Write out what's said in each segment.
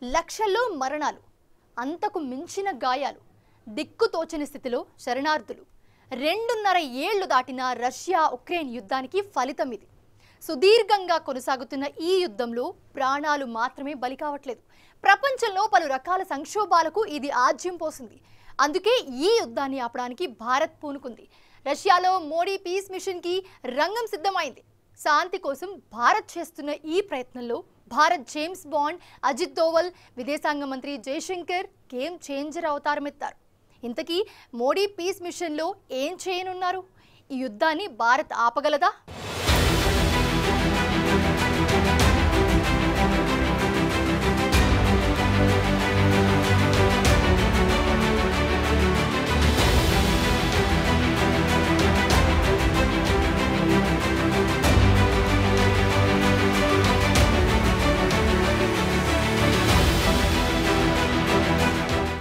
లక్షల్లో మరణాలు, అంతకు మించిన గాయాలు, దిక్కుతోచని స్థితిలో శరణార్థులు. 2.5 ఏళ్లు దాటిన రష్యా ఉక్రెయిన్ యుద్ధానికి ఫలితం ఇది. సుదీర్ఘంగా కొనసాగుతున్న ఈ యుద్ధంలో ప్రాణాలు మాత్రమే బలి కావట్లేదు. ప్రపంచంలో పలు రకాల సంక్షోభాలకు ఇది ఆజ్యం పోసింది. అందుకే ఈ యుద్ధాన్ని ఆపడానికి భారత్ పూనుకుంది. రష్యాలో మోడీ పీస్ మిషన్కి రంగం సిద్ధమైంది. శాంతి కోసం భారత్ చేస్తున్న ఈ ప్రయత్నంలో భారత్ జేమ్స్ బాండ్ అజిత్ దోవల్, విదేశాంగ మంత్రి జయశంకర్ గేమ్ చేంజర్ అవతారమెత్తారు. ఇంతకీ మోడీ పీస్ మిషన్లో ఏం చేయనున్నారు? ఈ యుద్ధాన్ని భారత్ ఆపగలదా?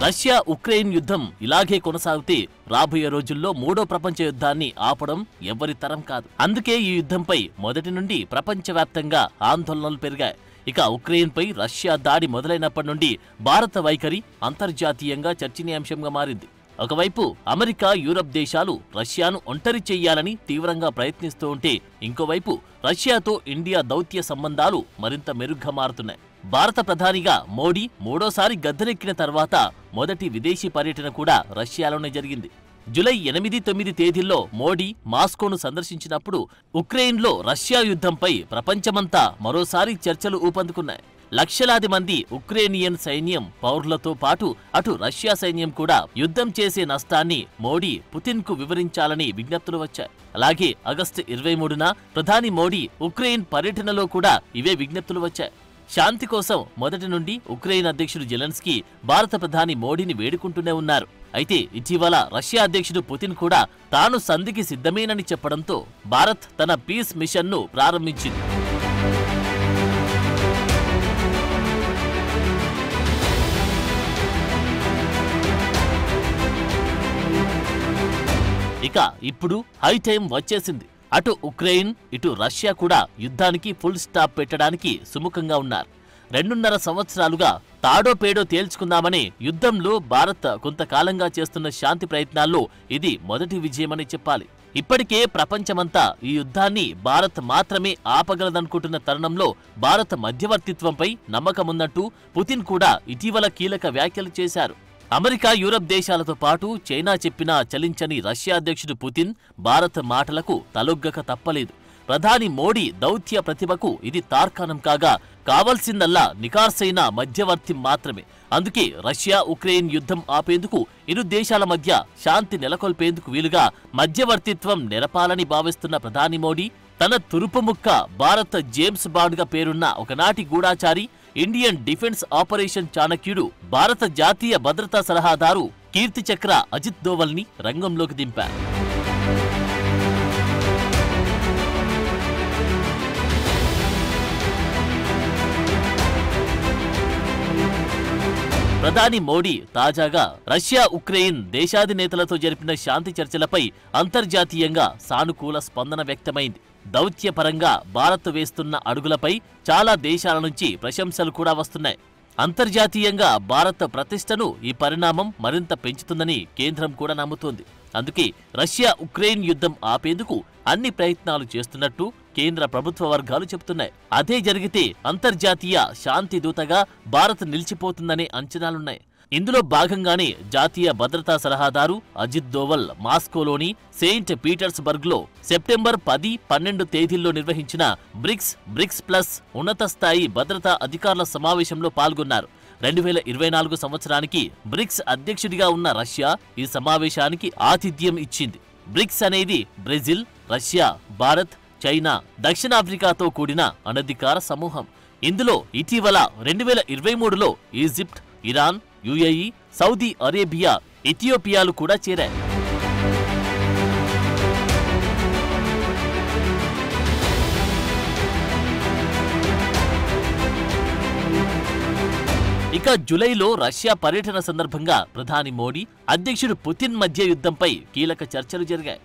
రష్యా ఉక్రెయిన్ యుద్ధం ఇలాగే కొనసాగితే రాబోయే రోజుల్లో మూడో ప్రపంచ యుద్ధాన్ని ఆపడం ఎవరి తరం కాదు. అందుకే ఈ యుద్ధంపై మొదటి నుండి ప్రపంచవ్యాప్తంగా ఆందోళనలు పెరిగాయి. ఇక ఉక్రెయిన్పై రష్యా దాడి మొదలైనప్పటి నుండి భారత వైఖరి అంతర్జాతీయంగా చర్చనీయాంశంగా మారింది. ఒకవైపు అమెరికా, యూరప్ దేశాలు రష్యాను ఒంటరి చెయ్యాలని తీవ్రంగా ప్రయత్నిస్తూ ఉంటే, ఇంకోవైపు రష్యాతో ఇండియా దౌత్య సంబంధాలు మరింత మెరుగ్గా మారుతున్నాయి. భారత ప్రధానిగా మోడీ మూడోసారి గద్దెనెక్కిన తర్వాత మొదటి విదేశీ పర్యటన కూడా రష్యాలోనే జరిగింది. జూలై 8-9 తేదీల్లో మోడీ మాస్కోను సందర్శించినప్పుడు ఉక్రెయిన్లో రష్యా యుద్ధంపై ప్రపంచమంతా మరోసారి చర్చలు ఊపందుకున్నాయి. లక్షలాది మంది ఉక్రేనియన్ సైన్యం పౌరులతో పాటు అటు రష్యా సైన్యం కూడా యుద్ధం చేసే నష్టాన్ని మోడీ పుతిన్కు వివరించాలని విజ్ఞప్తులు వచ్చాయి. అలాగే ఆగస్టు 23న ప్రధాని మోడీ ఉక్రెయిన్ పర్యటనలో కూడా ఇవే విజ్ఞప్తులు వచ్చాయి. శాంతి కోసం మొదటి నుండి ఉక్రెయిన్ అధ్యక్షుడు జెలెన్స్కీ భారత ప్రధాని మోడీని వేడుకుంటూనే ఉన్నారు. అయితే ఇటీవల రష్యా అధ్యక్షుడు పుతిన్ కూడా తాను సంధికి సిద్ధమేనని చెప్పడంతో భారత్ తన పీస్ మిషన్ను ప్రారంభించింది. ఇక ఇప్పుడు హై టైం వచ్చేసింది. అటు ఉక్రెయిన్, ఇటు రష్యా కూడా యుద్ధానికి ఫుల్ స్టాప్ పెట్టడానికి సుముఖంగా ఉన్నారు. 2.5 సంవత్సరాలుగా తాడో పేడో తేల్చుకుందామనే యుద్ధంలో భారత్ కొంతకాలంగా చేస్తున్న శాంతి ప్రయత్నాల్లో ఇది మొదటి విజయమని చెప్పాలి. ఇప్పటికే ప్రపంచమంతా ఈ యుద్ధాన్ని భారత్ మాత్రమే ఆపగలదనుకుంటున్న తరుణంలో భారత మధ్యవర్తిత్వంపై నమ్మకమున్నట్టు పుతిన్ కూడా ఇటీవల కీలక వ్యాఖ్యలు చేశారు. అమెరికా, యూరప్ దేశాలతో పాటు చైనా చెప్పినా చలించని రష్యా అధ్యక్షుడు పుతిన్ భారత్ మాటలకు తలొగ్గక తప్పలేదు. ప్రధాని మోడీ దౌత్య ప్రతిభకు ఇది తార్కాణం కాగా కావలసిందల్లా నికార్సైన మధ్యవర్తి మాత్రమే. అందుకే రష్యా ఉక్రెయిన్ యుద్ధం ఆపేందుకు ఇరు దేశాల మధ్య శాంతి నెలకొల్పేందుకు వీలుగా మధ్యవర్తిత్వం నెరపాలని భావిస్తున్న ప్రధాని మోడీ తన తురుపుముక్క భారత జేమ్స్ బాండ్గా పేరున్న ఒకనాటి గూఢాచారి, ఇండియన్ డిఫెన్స్ ఆపరేషన్ చాణక్యుడు, భారత జాతీయ భద్రతా సలహాదారు కీర్తి చక్ర అజిత్ దోవల్ని రంగంలోకి దింపారు. ప్రధాని మోడీ తాజాగా రష్యా ఉక్రెయిన్ దేశాధినేతలతో జరిపిన శాంతి చర్చలపై అంతర్జాతీయంగా సానుకూల స్పందన వ్యక్తమైంది. దౌత్యపరంగా భారత్ వేస్తున్న అడుగులపై చాలా దేశాల నుంచి ప్రశంసలు కూడా వస్తున్నాయి. అంతర్జాతీయంగా భారత ప్రతిష్టను ఈ పరిణామం మరింత పెంచుతుందని కేంద్రం కూడా నమ్ముతోంది. అందుకే రష్యా ఉక్రెయిన్ యుద్ధం ఆపేందుకు అన్ని ప్రయత్నాలు చేస్తున్నట్టు కేంద్ర ప్రభుత్వ వర్గాలు చెబుతున్నాయి. అదే జరిగితే అంతర్జాతీయ శాంతి దూతగా భారత్ నిలిచిపోతుందనే అంచనాలున్నాయి. ఇందులో భాగంగానే జాతీయ భద్రతా సలహాదారు అజిత్ దోవల్ మాస్కోలోని సెయింట్ పీటర్స్బర్గ్లో సెప్టెంబర్ 10-12 తేదీల్లో నిర్వహించిన బ్రిక్స్ ప్లస్ ఉన్నత స్థాయి భద్రతా అధికారుల సమావేశంలో పాల్గొన్నారు. 2024 సంవత్సరానికి బ్రిక్స్ అధ్యక్షుడిగా ఉన్న రష్యా ఈ సమావేశానికి ఆతిథ్యం ఇచ్చింది. బ్రిక్స్ అనేది బ్రెజిల్, రష్యా, భారత్, చైనా, దక్షిణాఫ్రికాతో కూడిన అనధికార సమూహం. ఇందులో ఇటీవల 2023లో Egypt, Iran, UAE, Saudi Arabia, ఇథియోపియాలు కూడా చేరాయి. ఇక జూలైలో రష్యా పర్యటన సందర్భంగా ప్రధాని మోడీ, అధ్యక్షుడు పుతిన్ మధ్య యుద్ధంపై కీలక చర్చలు జరిగాయి.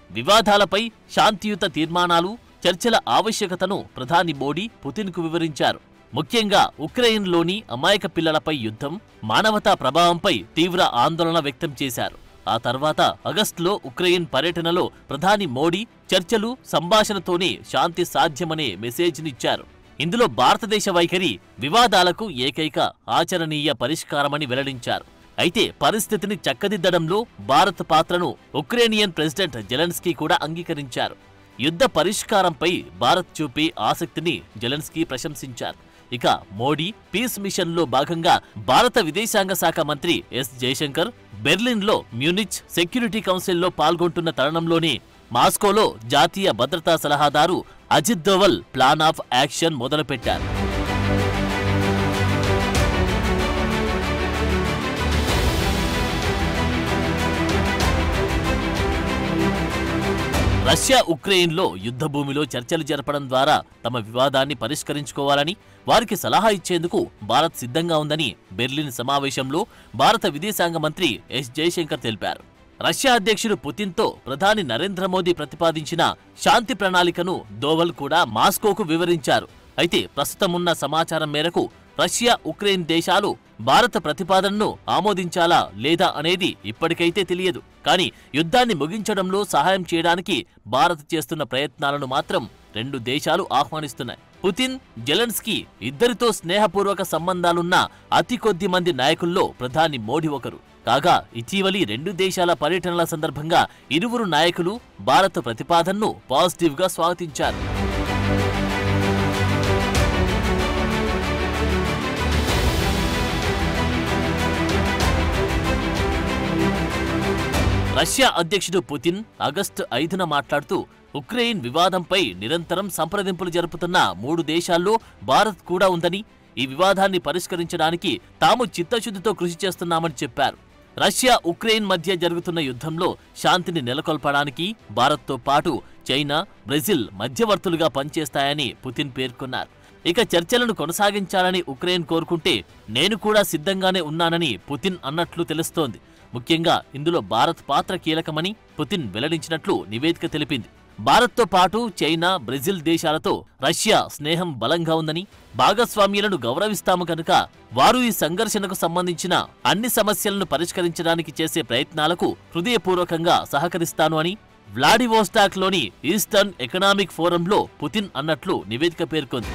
వివాదాలపై శాంతియుత తీర్మానాలు, చర్చల ఆవశ్యకతను ప్రధాని మోడీ పుతిన్కు వివరించారు. ముఖ్యంగా ఉక్రెయిన్లోని అమాయక పిల్లలపై యుద్ధం, మానవతా ప్రభావంపై తీవ్ర ఆందోళన వ్యక్తం చేశారు. ఆ తర్వాత ఆగస్టులో ఉక్రెయిన్ పర్యటనలో ప్రధాని మోడీ చర్చలు, సంభాషణతోనే శాంతి సాధ్యమనే మెసేజ్నిచ్చారు. ఇందులో భారతదేశ వైఖరి వివాదాలకు ఏకైక ఆచరణీయ పరిష్కారమని వెల్లడించారు. అయితే పరిస్థితిని చక్కదిద్దడంలో భారత్ పాత్రను ఉక్రేనియన్ ప్రెసిడెంట్ జెలెన్స్కీ కూడా అంగీకరించారు. యుద్ధ పరిష్కారంపై భారత్ చూపే ఆసక్తిని జెలెన్స్కీ ప్రశంసించారు. ఇక మోడీ పీస్ మిషన్లో భాగంగా భారత విదేశాంగ శాఖ మంత్రి ఎస్ జయశంకర్ బెర్లిన్లో మ్యూనిచ్ సెక్యూరిటీ కౌన్సిల్లో పాల్గొంటున్న తరుణంలోనే మాస్కోలో జాతీయ భద్రతా సలహాదారు Ajit Doval plan of action మొదలుపెట్టారు. రష్యా ఉక్రెయిన్లో యుద్ధభూమిలో చర్చలు జరపడం ద్వారా తమ వివాదాన్ని పరిష్కరించుకోవాలని, వారికి సలహా ఇచ్చేందుకు భారత్ సిద్ధంగా ఉందని బెర్లిన్ సమావేశంలో భారత విదేశాంగ మంత్రి ఎస్ జయశంకర్ తెలిపారు. రష్యా అధ్యక్షుడు పుతిన్తో ప్రధాని నరేంద్ర మోదీ ప్రతిపాదించిన శాంతి ప్రణాళికను దోవల్ కూడా మాస్కోకు వివరించారు. అయితే ప్రస్తుతమున్న సమాచారం మేరకు రష్యా, ఉక్రెయిన్ దేశాలు భారత ప్రతిపాదనను ఆమోదించాలా లేదా అనేది ఇప్పటికైతే తెలియదు. కానీ యుద్ధాన్ని ముగించడంలో సహాయం చేయడానికి భారత్ చేస్తున్న ప్రయత్నాలను మాత్రం రెండు దేశాలు ఆహ్వానిస్తున్నాయి. పుతిన్, జెలెన్స్కీ ఇద్దరితో స్నేహపూర్వక సంబంధాలున్న అతి కొద్ది మంది నాయకుల్లో ప్రధాని మోడీ ఒకరు. కాగా ఇటీవలి రెండు దేశాల పర్యటనల సందర్భంగా ఇరువురు నాయకులు భారత ప్రతిపాదనను పాజిటివ్గా స్వాగతించారు. రష్యా అధ్యక్షుడు పుతిన్ ఆగస్టు 5న మాట్లాడుతూ ఉక్రెయిన్ వివాదంపై నిరంతరం సంప్రదింపులు జరుపుతున్న 3 దేశాల్లో భారత్ కూడా ఉందని, ఈ వివాదాన్ని పరిష్కరించడానికి తాము చిత్తశుద్ధితో కృషి చేస్తున్నామని చెప్పారు. రష్యా, ఉక్రెయిన్ మధ్య జరుగుతున్న యుద్ధంలో శాంతిని నెలకొల్పడానికి భారత్తో పాటు చైనా, బ్రెజిల్ మధ్యవర్తులుగా పనిచేస్తాయని పుతిన్ పేర్కొన్నారు. ఇక చర్చలను కొనసాగించాలని ఉక్రెయిన్ కోరుకుంటే నేను కూడా సిద్ధంగానే ఉన్నానని పుతిన్ అన్నట్లు తెలుస్తోంది. ముఖ్యంగా ఇందులో భారత్ పాత్ర కీలకమని పుతిన్ వెల్లడించినట్లు నివేదిక తెలిపింది. భారత్తో పాటు చైనా, బ్రెజిల్ దేశాలతో రష్యా స్నేహం బలంగా ఉందని, భాగస్వామ్యాలను గౌరవిస్తాము కనుక వారు ఈ సంఘర్షణకు సంబంధించిన అన్ని సమస్యలను పరిష్కరించడానికి చేసే ప్రయత్నాలకు హృదయపూర్వకంగా సహకరిస్తాను అని వ్లాడివోస్టాక్లోని ఈస్టర్న్ ఎకనామిక్ ఫోరంలో పుతిన్ అన్నట్లు నివేదిక పేర్కొంది.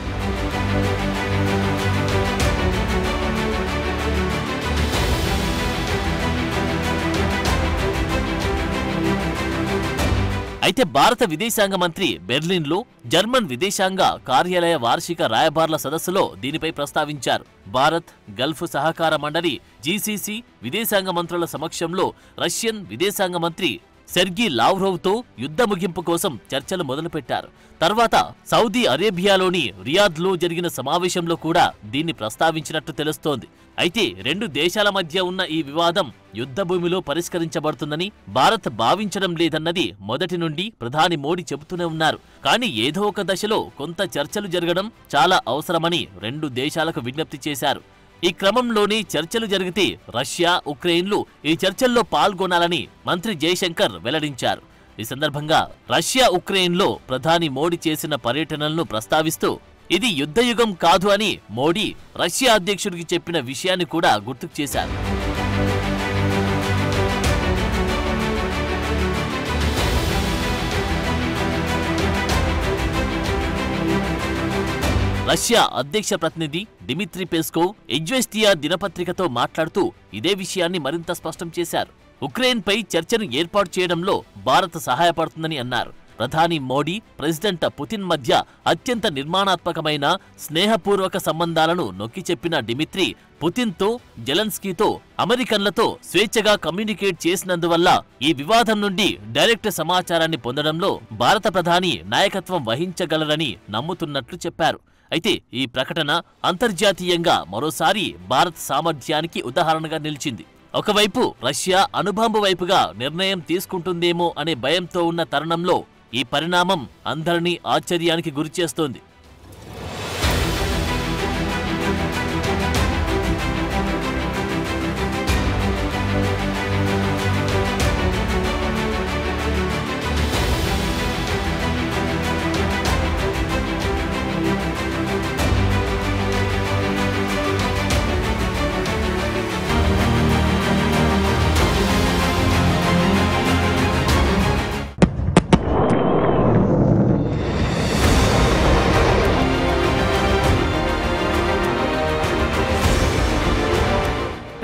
అయితే భారత విదేశాంగ మంత్రి బెర్లిన్లో జర్మన్ విదేశాంగ కార్యాలయ వార్షిక రాయబార్ల సదస్సులో దీనిపై ప్రస్తావించారు. భారత్, గల్ఫ్ సహకార మండలి జీసీసీ విదేశాంగ మంత్రుల సమక్షంలో రష్యన్ విదేశాంగ మంత్రి సెర్గీ లావ్రోవ్తో యుద్ధ ముగింపు కోసం చర్చలు మొదలుపెట్టారు. తర్వాత సౌదీ అరేబియాలోని రియాద్లో జరిగిన సమావేశంలో కూడా దీన్ని ప్రస్తావించినట్టు తెలుస్తోంది. అయితే రెండు దేశాల మధ్య ఉన్న ఈ వివాదం యుద్ధభూమిలో పరిష్కరించబడుతుందని భారత్ భావించడం లేదన్నది మొదటి నుండి ప్రధాని మోడీ చెబుతూనే ఉన్నారు. కానీ ఏదో ఒక దశలో కొంత చర్చలు జరగడం చాలా అవసరమని రెండు దేశాలకు విజ్ఞప్తి చేశారు. ఈ క్రమంలోనే చర్చలు జరిగితే రష్యా, ఉక్రెయిన్లు ఈ చర్చల్లో పాల్గొనాలని మంత్రి జయశంకర్ వెల్లడించారు. ఈ సందర్భంగా రష్యా, ఉక్రెయిన్లో ప్రధాని మోడీ చేసిన పర్యటనలను ప్రస్తావిస్తూ ఇది యుద్ధయుగం కాదు అని మోడీ రష్యా అధ్యక్షుడికి చెప్పిన విషయాన్ని కూడా గుర్తుకు చేశారు. రష్యా అధ్యక్ష ప్రతినిధి డిమిత్రీ పెస్కోవ్ ఎజ్వెస్టియా దినపత్రికతో మాట్లాడుతూ ఇదే విషయాన్ని మరింత స్పష్టం చేశారు. ఉక్రెయిన్పై చర్చను ఏర్పాటు చేయడంలో భారత్ సహాయపడుతుందని అన్నారు. ప్రధాని మోడీ, ప్రెసిడెంట్ పుతిన్ మధ్య అత్యంత నిర్మాణాత్మకమైన స్నేహపూర్వక సంబంధాలను నొక్కి చెప్పిన డిమిత్రీ పుతిన్తో, జెలెన్స్కీతో, అమెరికన్లతో స్వేచ్ఛగా కమ్యూనికేట్ చేసినందువల్ల ఈ వివాదం నుండి డైరెక్ట్ సమాచారాన్ని పొందడంలో భారత ప్రధాని నాయకత్వం వహించగలరని నమ్ముతున్నట్లు చెప్పారు. అయితే ఈ ప్రకటన అంతర్జాతీయంగా మరోసారి భారత్ సామర్థ్యానికి ఉదాహరణగా నిలిచింది. ఒకవైపు రష్యా అణుబాంబు వైపుగా నిర్ణయం తీసుకుంటుందేమో అనే భయంతో ఉన్న తరుణంలో ఈ పరిణామం అందరినీ ఆశ్చర్యానికి గురిచేస్తోంది.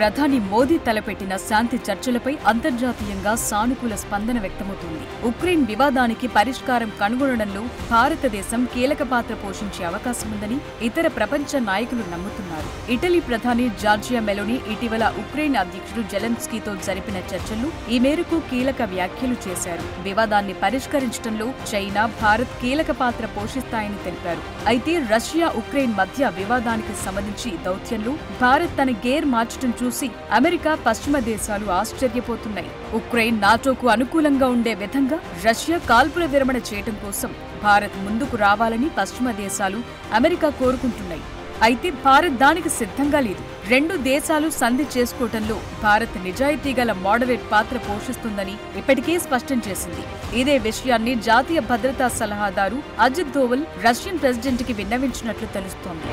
ప్రధాని మోదీ తలపెట్టిన శాంతి చర్చలపై అంతర్జాతీయంగా సానుకూల స్పందన వ్యక్తమవుతోంది. ఉక్రెయిన్ వివాదానికి పరిష్కారం కనుగొనడంలో భారతదేశం కీలక పాత్ర పోషించే అవకాశముందని ఇతర ప్రపంచ నాయకులు నమ్ముతున్నారు. ఇటలీ ప్రధాని జార్జియా మెలోనీ ఇటీవల ఉక్రెయిన్ అధ్యక్షుడు జెలెన్స్కీతో జరిపిన చర్చల్లో ఈ మేరకు కీలక వ్యాఖ్యలు చేశారు. వివాదాన్ని పరిష్కరించడంలో చైనా, భారత్ కీలక పాత్ర పోషిస్తాయని తెలిపారు. అయితే రష్యా, ఉక్రెయిన్ మధ్య వివాదానికి సంబంధించి దౌత్యంలో భారత్ తన గేర్ మార్చడం చూసి అమెరికా, పశ్చిమ దేశాలు ఆశ్చర్యపోతున్నాయి. ఉక్రెయిన్ నాటోకు అనుకూలంగా ఉండే విధంగా రష్యా కాల్పుల విరమణ చేయడం కోసం భారత్ ముందుకు రావాలని పశ్చిమ దేశాలు, అమెరికా కోరుకుంటున్నాయి. అయితే భారత్ దానికి సిద్ధంగా లేదు. రెండు దేశాలు సంధి చేసుకోవటంలో భారత్ నిజాయితీ గల మోడరేట్ పాత్ర పోషిస్తుందని ఇప్పటికే స్పష్టం చేసింది. ఇదే విషయాన్ని జాతీయ భద్రతా సలహాదారు అజిత్ దోవల్ రష్యన్ ప్రెసిడెంట్ కి విన్నవించినట్లు తెలుస్తోంది.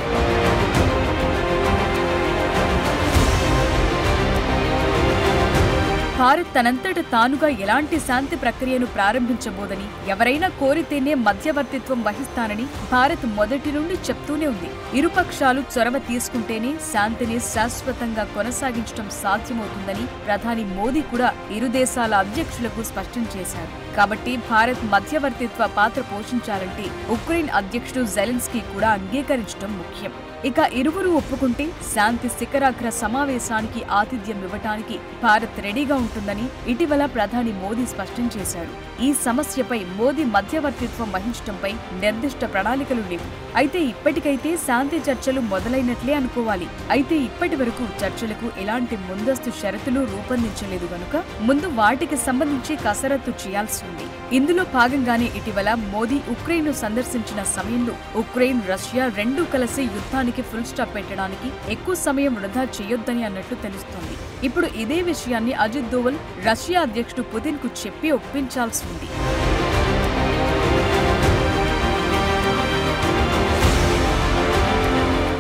భారత్ తనంతట తానుగా ఎలాంటి శాంతి ప్రక్రియను ప్రారంభించబోదని, ఎవరైనా కోరితేనే మధ్యవర్తిత్వం వహిస్తానని భారత్ మొదటి నుండి చెప్తూనే ఉంది. ఇరుపక్షాలు చొరవ తీసుకుంటేనే శాంతిని శాశ్వతంగా కొనసాగించడం సాధ్యమవుతుందని ప్రధాని మోదీ కూడా ఇరు దేశాల అధ్యక్షులకు స్పష్టం చేశారు. కాబట్టి భారత్ మధ్యవర్తిత్వ పాత్ర పోషించాలంటే ఉక్రెయిన్ అధ్యక్షుడు జెలెన్స్కీ కూడా అంగీకరించడం ముఖ్యం. ఇక ఇరువురు ఒప్పుకుంటే శాంతి శిఖరాగ్ర సమావేశానికి ఆతిథ్యం ఇవ్వటానికి భారత్ రెడీగా ఉంటుందని ఇటీవల ప్రధాని మోదీ స్పష్టం చేశారు. ఈ సమస్యపై మోదీ మధ్యవర్తిత్వం వహించడంపై నిర్దిష్ట ప్రణాళికలు లేవు. అయితే ఇప్పటికైతే శాంతి చర్చలు మొదలైనట్లే అనుకోవాలి. అయితే ఇప్పటి వరకు చర్చలకు ఎలాంటి ముందస్తు షరతులు రూపొందించలేదు గనుక ముందు వాటికి సంబంధించి కసరత్తు చేయాల్సి ఉంది. ఇందులో భాగంగానే ఇటీవల మోదీ ఉక్రెయిన్ను సందర్శించిన సమయంలో ఉక్రెయిన్, రష్యా రెండూ కలిసి యుద్ధానికి ఫుల్ స్టాప్ పెట్టడానికి ఎక్కువ సమయం వృధా చేయొద్దని అన్నట్టు తెలుస్తోంది. ఇప్పుడు ఇదే విషయాన్ని అజిత్ దోవల్ రష్యా అధ్యక్షుడు పుతిన్ కు చెప్పి ఒప్పించాల్సి ఉంది.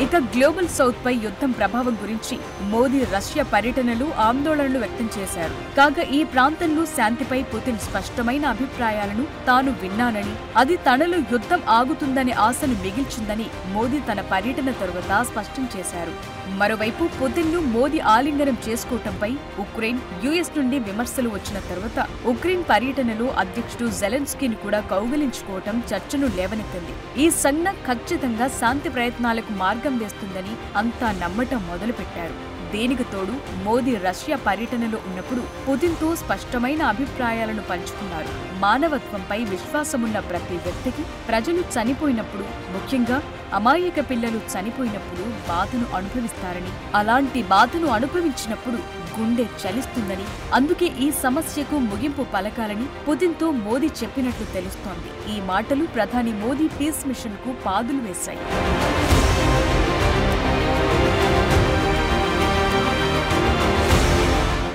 ఇక గ్లోబల్ సౌత్ పై యుద్ధం ప్రభావం గురించి మోదీ రష్యా పర్యటనలు ఆందోళనలు వ్యక్తం చేశారు. కాగా ఈ ప్రాంతంలో శాంతిపై పుతిన్ స్పష్టమైన అభిప్రాయాలను తాను విన్నానని, అది తనలో యుద్ధం ఆగుతుందనే ఆశను మిగిల్చిందని మోదీ తన పర్యటన తరువాత స్పష్టం చేశారు. మరోవైపు పుతిన్ను మోదీ ఆలింగనం చేసుకోవటంపై ఉక్రెయిన్, యుఎస్ నుండి విమర్శలు వచ్చిన తర్వాత ఉక్రెయిన్ పర్యటనలో అధ్యక్షుడు జెలెన్స్కీని కూడా కౌగిలించుకోవటం చర్చను లేవనెత్తింది. ఈ సంజ్ఞ ఖచ్చితంగా శాంతి ప్రయత్నాలకు మార్గం వేస్తుందని అంతా నమ్మటం మొదలుపెట్టారు. దీనికి తోడు మోదీ రష్యా పర్యటనలో ఉన్నప్పుడు పుతిన్తో స్పష్టమైన అభిప్రాయాలను పంచుకున్నారు. మానవత్వంపై విశ్వాసమున్న ప్రతి వ్యక్తికి ప్రజలు చనిపోయినప్పుడు, ముఖ్యంగా అమాయక పిల్లలు చనిపోయినప్పుడు బాధను అనుభవిస్తారని, అలాంటి బాధను అనుభవించినప్పుడు గుండె చలిస్తుందని, అందుకే ఈ సమస్యకు ముగింపు పలకాలని పుతిన్తో మోదీ చెప్పినట్లు తెలుస్తోంది. ఈ మాటలు ప్రధాని మోదీ పీస్ మిషన్ కు పాదులు వేశాయి.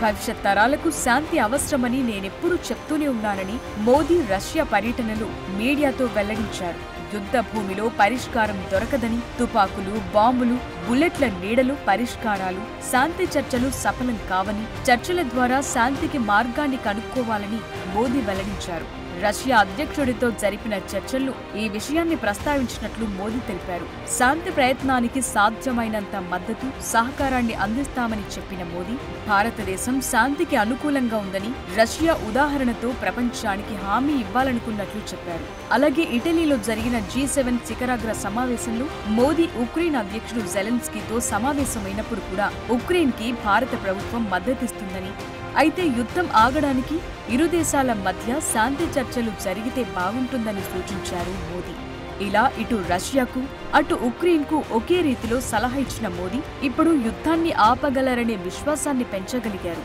భవిష్యత్ తరాలకు శాంతి అవసరమని నేనెప్పుడూ చెప్తూనే ఉన్నానని మోదీ రష్యా పర్యటనలో మీడియాతో వెల్లడించారు. యుద్ధ భూమిలో పరిష్కారం దొరకదని, తుపాకులు, బాంబులు, బుల్లెట్ల నీడలు పరిష్కారాలు, శాంతి చర్చలు సఫలం కావని, చర్చల ద్వారా శాంతికి మార్గాన్ని కనుక్కోవాలని మోదీ వెల్లడించారు. రష్యా అధ్యక్షుడితో జరిపిన చర్చల్లో ఈ విషయాన్ని ప్రస్తావించినట్లు మోదీ తెలిపారు. శాంతి ప్రయత్నానికి సాధ్యమైనంత మద్దతు, సహకారాన్ని అందిస్తామని చెప్పిన మోదీ భారతదేశం శాంతికి అనుకూలంగా ఉందని, రష్యా ఉదాహరణతో ప్రపంచానికి హామీ ఇవ్వాలనుకున్నట్లు చెప్పారు. అలాగే ఇటలీలో జరిగిన G7 శిఖరాగ్ర సమావేశంలో మోదీ ఉక్రెయిన్ అధ్యక్షుడు జెలెన్స్కీతో సమావేశమైనప్పుడు కూడా ఉక్రెయిన్ కి భారత ప్రభుత్వం మద్దతిస్తుందని, అయితే యుద్ధం ఆగడానికి ఇరు దేశాల మధ్య శాంతి చర్చలు జరిగితే బాగుంటుందని సూచించారు మోదీ. ఇలా ఇటు రష్యాకు, అటు ఉక్రెయిన్కు ఒకే రీతిలో సలహా ఇచ్చిన మోదీ ఇప్పుడు యుద్ధాన్ని ఆపగలరనే విశ్వాసాన్ని పెంచగలిగారు.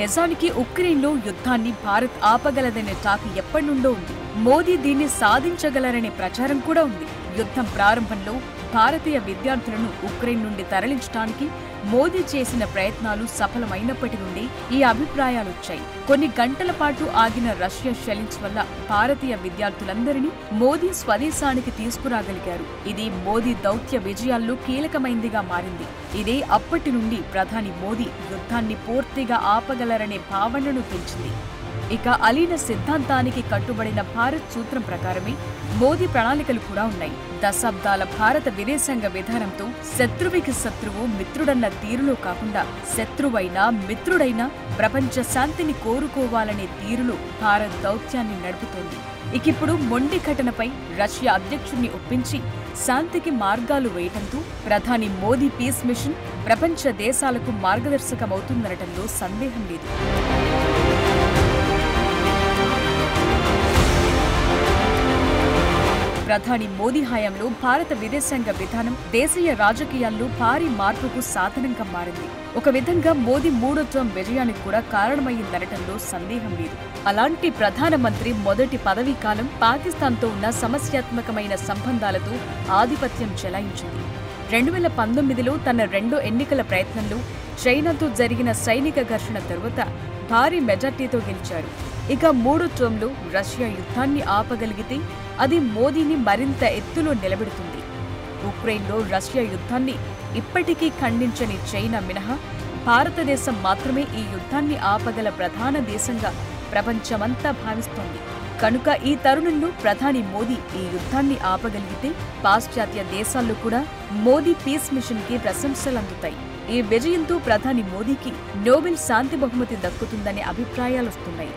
నిజానికి ఉక్రెయిన్లో యుద్ధాన్ని భారత్ ఆపగలదనే టాక్ ఎప్పటి నుండో ఉంది. మోదీ దీన్ని సాధించగలరనే ప్రచారం కూడా ఉంది. యుద్ధం ప్రారంభంలో భారతీయ విద్యార్థులను ఉక్రెయిన్ నుండి తరలించడానికి మోదీ చేసిన ప్రయత్నాలు సఫలమైనప్పటి నుండి ఈ అభిప్రాయాలొచ్చాయి. కొన్ని గంటల పాటు ఆగిన రష్యా షెల్లింగ్స్ వల్ల భారతీయ విద్యార్థులందరినీ మోదీ స్వదేశానికి తీసుకురాగలిగారు. ఇది మోదీ దౌత్య విజయాల్లో కీలకమైందిగా మారింది. ఇదే అప్పటి నుండి ప్రధాని మోదీ యుద్ధాన్ని పూర్తిగా ఆపగలరనే భావనను పెంచింది. ఇక అలీన సిద్ధాంతానికి కట్టుబడిన భారత్ సూత్రం ప్రకారమే మోదీ ప్రణాళికలు కూడా ఉన్నాయి. దశాబ్దాల భారత విదేశాంగ విధానంతో శత్రువుకి శత్రువు మిత్రుడన్న తీరులో కాకుండా శత్రువైనా మిత్రుడైనా ప్రపంచ శాంతిని కోరుకోవాలనే తీరులో భారత్ దౌత్యాన్ని నడుపుతోంది. ఇకిప్పుడు మొండి ఘటనపై రష్యా అధ్యక్షుడిని ఒప్పించి శాంతికి మార్గాలు వేయటంతో ప్రధాని మోదీ పీస్ మిషన్ ప్రపంచ దేశాలకు మార్గదర్శకమవుతుందనటంలో సందేహం లేదు. ప్రధాని మోదీ హయాంలో భారత విదేశాంగ విధానం దేశీయ రాజకీయాల్లో భారీ మార్పుకు సాధనంగా మారింది. ఒక విధంగా మోదీ మూడో టర్మ్ విజయానికి కూడా కారణమయ్యిందనటంలో సందేహం లేదు. అలాంటి ప్రధానమంత్రి మొదటి పదవీ కాలం పాకిస్తాన్తో ఉన్న సమస్యాత్మకమైన సంబంధాలతో ఆధిపత్యం చెలాయించింది. 2019లో తన రెండో ఎన్నికల ప్రయత్నంలో చైనాతో జరిగిన సైనిక ఘర్షణ తరువాత భారీ మెజార్టీతో గెలిచారు. ఇక మూడో టర్మ్లో రష్యా యుద్ధాన్ని ఆపగలిగితే అది మోదీని మరింత ఎత్తులో నిలబెడుతుంది. ఉక్రెయిన్లో రష్యా యుద్ధాన్ని ఇప్పటికీ ఖండించని చైనా మినహా భారతదేశం మాత్రమే ఈ యుద్ధాన్ని ఆపగల ప్రధాన దేశంగా ప్రపంచమంతా భావిస్తోంది. కనుక ఈ తరుణంలో ప్రధాని మోదీ ఈ యుద్ధాన్ని ఆపగలిగితే పాశ్చాత్య దేశాల్లో కూడా మోదీ పీస్ మిషన్కి ప్రశంసలందుతాయి. ఈ విజయంతో ప్రధాని మోదీకి నోబెల్ శాంతి బహుమతి దక్కుతుందనే అభిప్రాయాలొస్తున్నాయి.